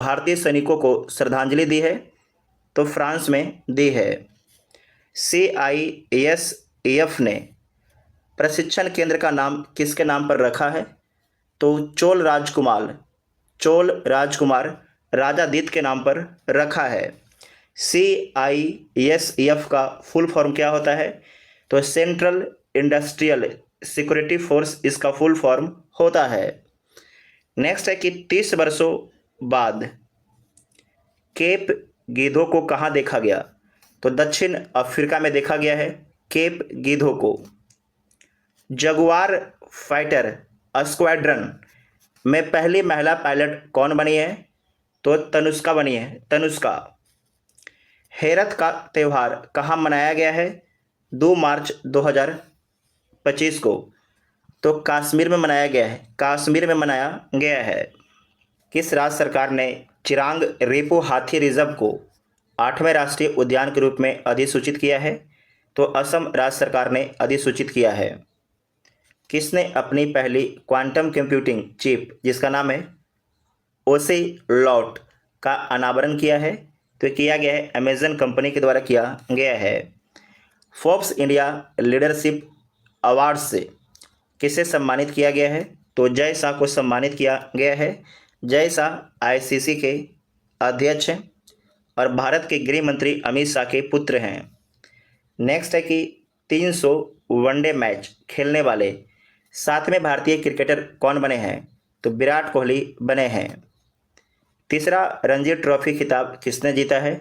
भारतीय सैनिकों को श्रद्धांजलि दी है? तो फ्रांस में दी है। CISAF ने प्रशिक्षण केंद्र का नाम किसके नाम पर रखा है? तो चोल राजकुमार राजादित्य के नाम पर रखा है। CISAF का फुल फॉर्म क्या होता है? तो सेंट्रल इंडस्ट्रियल सिक्योरिटी फोर्स इसका फुल फॉर्म होता है। नेक्स्ट है कि 30 वर्षों बाद केप गीधो को कहाँ देखा गया? तो दक्षिण अफ्रीका में देखा गया है केप गीधो को। जगुआर फाइटर स्क्वाड्रन में पहली महिला पायलट कौन बनी है? तो तनुष्का बनी है, तनुष्का। हेरत का त्यौहार कहाँ मनाया गया है? 2 मार्च 2025 को। तो कश्मीर में मनाया गया है, कश्मीर में मनाया गया है। किस राज्य सरकार ने चिरांग रेपो हाथी रिजर्व को 8वें राष्ट्रीय उद्यान के रूप में अधिसूचित किया है? तो असम राज्य सरकार ने अधिसूचित किया है। किसने अपनी पहली क्वांटम कंप्यूटिंग चिप जिसका नाम है ओसेलॉट का अनावरण किया है? तो किया गया है अमेजन कंपनी के द्वारा किया गया है। फोर्ब्स इंडिया लीडरशिप अवार्ड से किसे सम्मानित किया गया है? तो जय शाह को सम्मानित किया गया है। जय शाह ICC के अध्यक्ष हैं और भारत के गृह मंत्री अमित शाह के पुत्र हैं। नेक्स्ट है कि 300 वनडे मैच खेलने वाले 7वें भारतीय क्रिकेटर कौन बने हैं? तो विराट कोहली बने हैं। तीसरा रणजी ट्रॉफी खिताब किसने जीता है?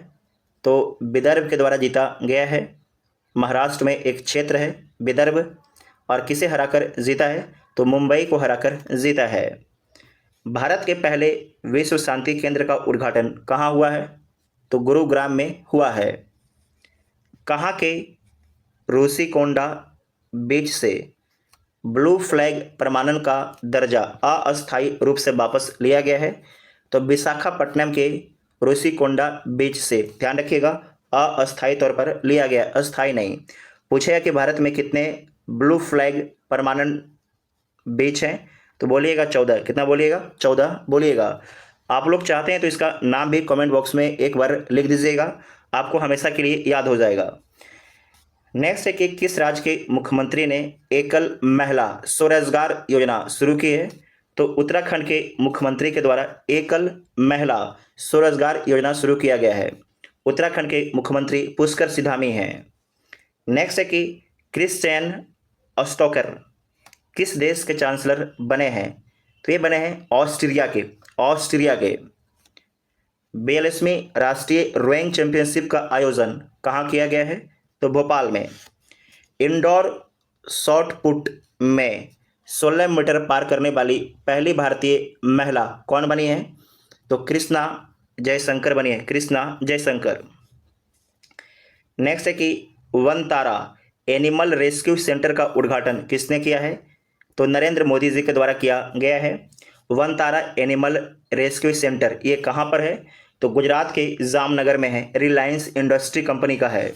तो विदर्भ के द्वारा जीता गया है। महाराष्ट्र में एक क्षेत्र है विदर्भ, और किसे हराकर जीता है? तो मुंबई को हराकर जीता है। भारत के पहले विश्व शांति केंद्र का उद्घाटन कहाँ हुआ है? तो गुरुग्राम में हुआ है। कहाँ के रूसीकोंडा बीच से ब्लू फ्लैग प्रमाणन का दर्जा अस्थायी रूप से वापस लिया गया है? तो विशाखापट्टनम के रूसीकोंडा बीच से, ध्यान रखिएगा, अस्थायी तौर पर लिया गया, अस्थायी नहीं। पूछेगा कि भारत में कितने ब्लू फ्लैग परमानेंट बीच हैं? तो बोलिएगा 14। कितना बोलिएगा? 14 बोलिएगा। आप लोग चाहते हैं तो इसका नाम भी कमेंट बॉक्स में एक बार लिख दीजिएगा, आपको हमेशा के लिए याद हो जाएगा। नेक्स्ट है कि किस राज्य के मुख्यमंत्री ने एकल महिला स्वरोजगार योजना शुरू की है? तो उत्तराखंड के मुख्यमंत्री के द्वारा एकल महिला स्वरोजगार योजना शुरू किया गया है। उत्तराखंड के मुख्यमंत्री पुष्कर सिधामी हैं। नेक्स्ट है कि क्रिस्टियन स्टोकर किस देश के चांसलर बने हैं? तो ये बने हैं ऑस्ट्रिया के। 42वीं राष्ट्रीय रोइंग चैंपियनशिप का आयोजन कहाँ किया गया है? तो भोपाल में। इंडोर शॉट पुट में 16 मीटर पार करने वाली पहली भारतीय महिला कौन बनी है? तो कृष्णा जयशंकर बनी है, कृष्णा जयशंकर। नेक्स्ट है कि वनतारा एनिमल रेस्क्यू सेंटर का उद्घाटन किसने किया है? तो नरेंद्र मोदी जी के द्वारा किया गया है। वनतारा एनिमल रेस्क्यू सेंटर ये कहाँ पर है? तो गुजरात के जामनगर में है, रिलायंस इंडस्ट्री कंपनी का है।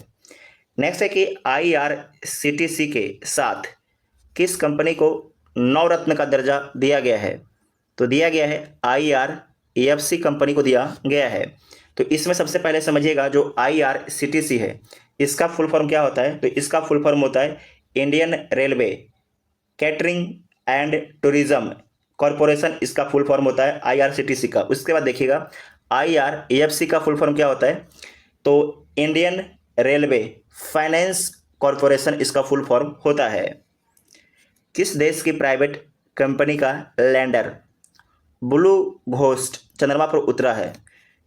नेक्स्ट है कि IRCTC के साथ किस कंपनी को नवरत्न का दर्जा दिया गया है? तो दिया गया है IRFC कंपनी को दिया गया है। तो इसमें सबसे पहले समझिएगा जो IRCTC है इसका फुल फॉर्म क्या होता है? तो इसका फुल फॉर्म होता है Indian railway catering and tourism corporation, इसका फुल फॉर्म होता है IRCTC का। उसके बाद देखिएगा IRFC का फुल फॉर्म क्या होता है? तो इंडियन रेलवे फाइनेंस कॉरपोरेशन इसका फुल फॉर्म होता है। किस देश की प्राइवेट कंपनी का लैंडर ब्लू घोस्ट चंद्रमा पर उतरा है?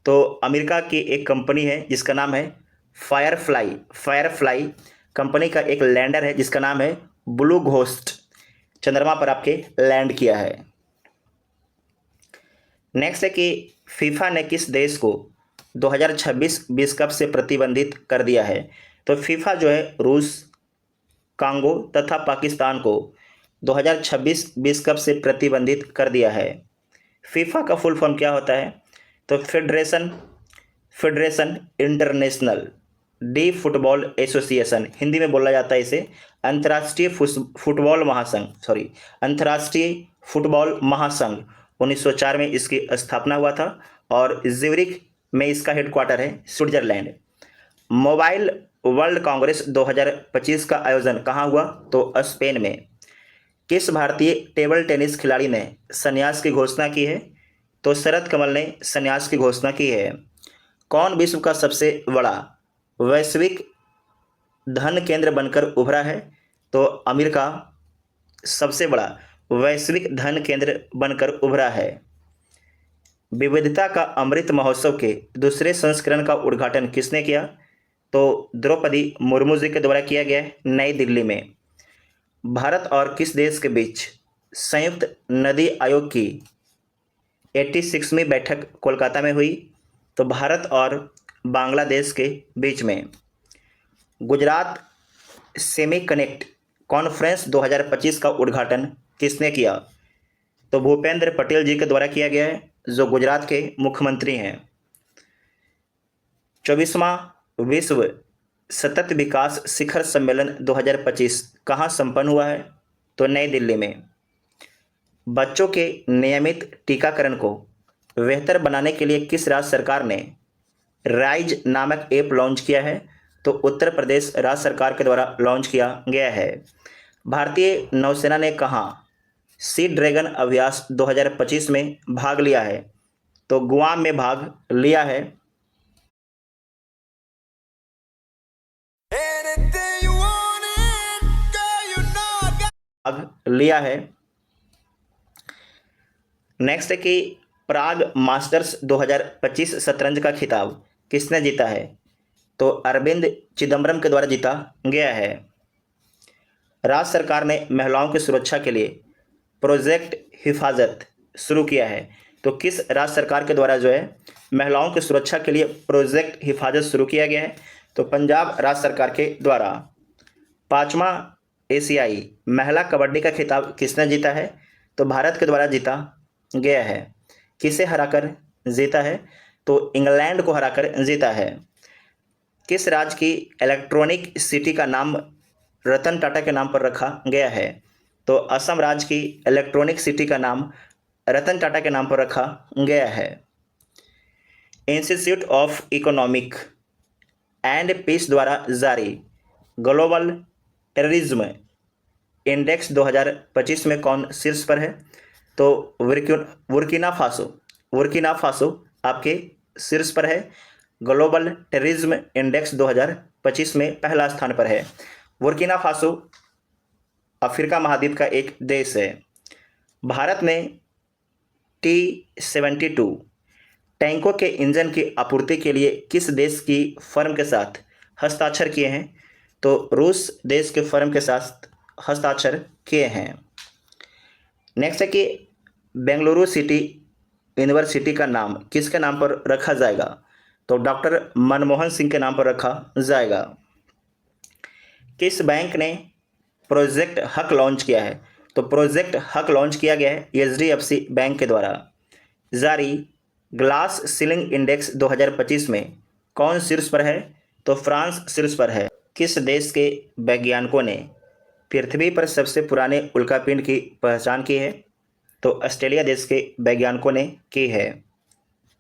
तो अमेरिका की एक कंपनी है जिसका नाम है फायरफ्लाई कंपनी का एक लैंडर है जिसका नाम है ब्लू घोस्ट, चंद्रमा पर आपके लैंड किया है। नेक्स्ट है कि फीफा ने किस देश को 2026 विश्व कप से प्रतिबंधित कर दिया है? तो फीफा जो है रूस, कांगो तथा पाकिस्तान को 2026 विश्व कप से प्रतिबंधित कर दिया है। फीफा का फुल फॉर्म क्या होता है? तो federation international D football association, Hindi में बोला जाता है इसे अंतर्राष्ट्रीय फुटबॉल महासंघ। 1904 में इसकी स्थापना हुआ था और ज्यूरिख में इसका हेडक्वार्टर है स्विट्जरलैंड। मोबाइल वर्ल्ड कांग्रेस 2025 का आयोजन कहाँ हुआ? तो स्पेन में। किस भारतीय टेबल टेनिस खिलाड़ी ने संन्यास की घोषणा की है? तो शरत कमल ने संन्यास की घोषणा की है। कौन विश्व का सबसे बड़ा वैश्विक धन केंद्र बनकर उभरा है? तो अमेरिका सबसे बड़ा वैश्विक धन केंद्र बनकर उभरा है। विविधता का अमृत महोत्सव के दूसरे संस्करण का उद्घाटन किसने किया? तो द्रौपदी मुर्मू जी के द्वारा किया गया है नई दिल्ली में। भारत और किस देश के बीच संयुक्त नदी आयोग की 86वीं बैठक कोलकाता में हुई? तो भारत और बांग्लादेश के बीच में। गुजरात सेमी कनेक्ट कॉन्फ्रेंस 2025 का उद्घाटन किसने किया? तो भूपेंद्र पटेल जी के द्वारा किया गया है, जो गुजरात के मुख्यमंत्री हैं। 24वां विश्व सतत विकास शिखर सम्मेलन 2025 कहाँ संपन्न हुआ है? तो नई दिल्ली में। बच्चों के नियमित टीकाकरण को बेहतर बनाने के लिए किस राज्य सरकार ने राइज नामक ऐप लॉन्च किया है? तो उत्तर प्रदेश राज्य सरकार के द्वारा लॉन्च किया गया है। भारतीय नौसेना ने कहाँ सी ड्रैगन अभ्यास 2025 में भाग लिया है? तो गुआम में भाग लिया है। नेक्स्ट है कि प्राग मास्टर्स 2025 शतरंज का खिताब किसने जीता है? तो अरविंद चिदम्बरम के द्वारा जीता गया है। राज्य सरकार ने महिलाओं की सुरक्षा के लिए प्रोजेक्ट हिफाजत शुरू किया है। तो किस राज्य सरकार के द्वारा जो है महिलाओं की सुरक्षा के लिए प्रोजेक्ट हिफाजत शुरू किया गया है? तो पंजाब राज्य सरकार के द्वारा। 5वां एशियाई महिला कबड्डी का खिताब किसने जीता है? तो भारत के द्वारा जीता गया है। किसे हराकर जीता है? तो इंग्लैंड को हराकर जीता है। किस राज्य की इलेक्ट्रॉनिक सिटी का नाम रतन टाटा के नाम पर रखा गया है? तो असम राज्य की इलेक्ट्रॉनिक सिटी का नाम रतन टाटा के नाम पर रखा गया है। Institute of economic and peace द्वारा जारी ग्लोबल टेररिज्म इंडेक्स 2025 में कौन शीर्ष पर है? तो बुर्किना फासो आपके शीर्ष पर है। ग्लोबल टेररिज्म इंडेक्स 2025 में पहला स्थान पर है। बुर्किना फासो अफ्रीका महाद्वीप का एक देश है। भारत ने T-72 टैंकों के इंजन की आपूर्ति के लिए किस देश की फर्म के साथ हस्ताक्षर किए हैं? तो रूस देश के फर्म के साथ हस्ताक्षर किए हैं। नेक्स्ट है कि बेंगलुरु सिटी यूनिवर्सिटी का नाम किसके नाम पर रखा जाएगा? तो डॉक्टर मनमोहन सिंह के नाम पर रखा जाएगा। किस बैंक ने प्रोजेक्ट हक लॉन्च किया है? तो प्रोजेक्ट हक लॉन्च किया गया है HDFC बैंक के द्वारा। जारी ग्लास सीलिंग इंडेक्स 2025 में कौन शीर्ष पर है? तो फ्रांस शीर्ष पर है। किस देश के वैज्ञानिकों ने पृथ्वी पर सबसे पुराने उल्कापिंड की पहचान की है? तो ऑस्ट्रेलिया देश के वैज्ञानिकों ने की है।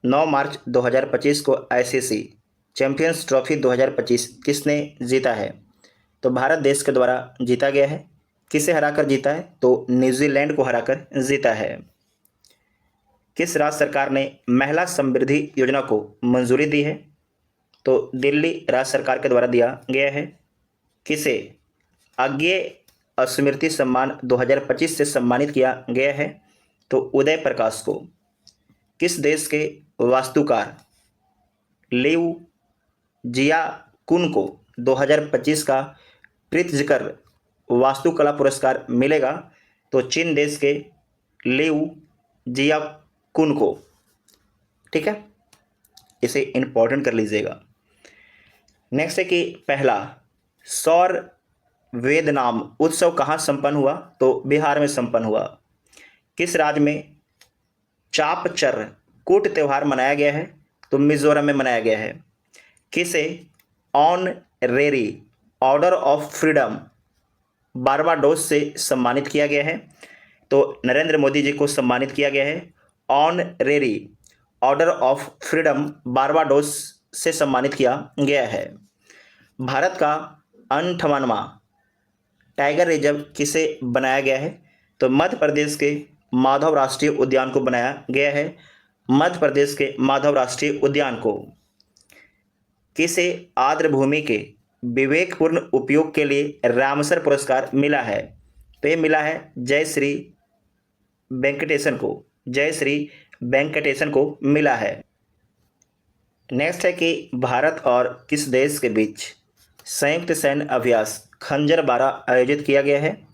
9 मार्च 2025 को ICC चैंपियंस ट्रॉफी 2025 किसने जीता है? तो भारत देश के द्वारा जीता गया है। किसे हराकर जीता है? तो न्यूजीलैंड को हराकर जीता है। किस राज्य सरकार ने महिला समृद्धि योजना को मंजूरी दी है? तो दिल्ली राज्य सरकार के द्वारा दिया गया है। किसे अज्ञेय स्मृति सम्मान 2025 से सम्मानित किया गया है? तो उदय प्रकाश को। किस देश के वास्तुकार लिउ जियाकुन को 2025 का प्रित्जकर वास्तुकला पुरस्कार मिलेगा? तो चीन देश के लिउ जियाकुन को। ठीक है, इसे इंपॉर्टेंट कर लीजिएगा। नेक्स्ट है कि पहला सौर वेद नाम उत्सव कहाँ संपन्न हुआ? तो बिहार में संपन्न हुआ। किस राज्य में चापचर कूट त्यौहार मनाया गया है? तो मिजोरम में मनाया गया है। किसे honorary order of freedom Barbados से सम्मानित किया गया है? तो नरेंद्र मोदी जी को सम्मानित किया गया है honorary order of freedom Barbados से सम्मानित किया गया है। भारत का 58वां टाइगर रिजर्व किसे बनाया गया है? तो मध्य प्रदेश के माधव राष्ट्रीय उद्यान को बनाया गया है। मध्य प्रदेश के माधव राष्ट्रीय उद्यान को। किसे आर्द्र भूमि के विवेकपूर्ण उपयोग के लिए रामसर पुरस्कार मिला है? तो ये मिला है जयश्री वेंकटेशन को। जयश्री वेंकटेशन को मिला है। नेक्स्ट है कि भारत और किस देश के बीच संयुक्त सैन्य अभ्यास खंजर 12 आयोजित किया गया है?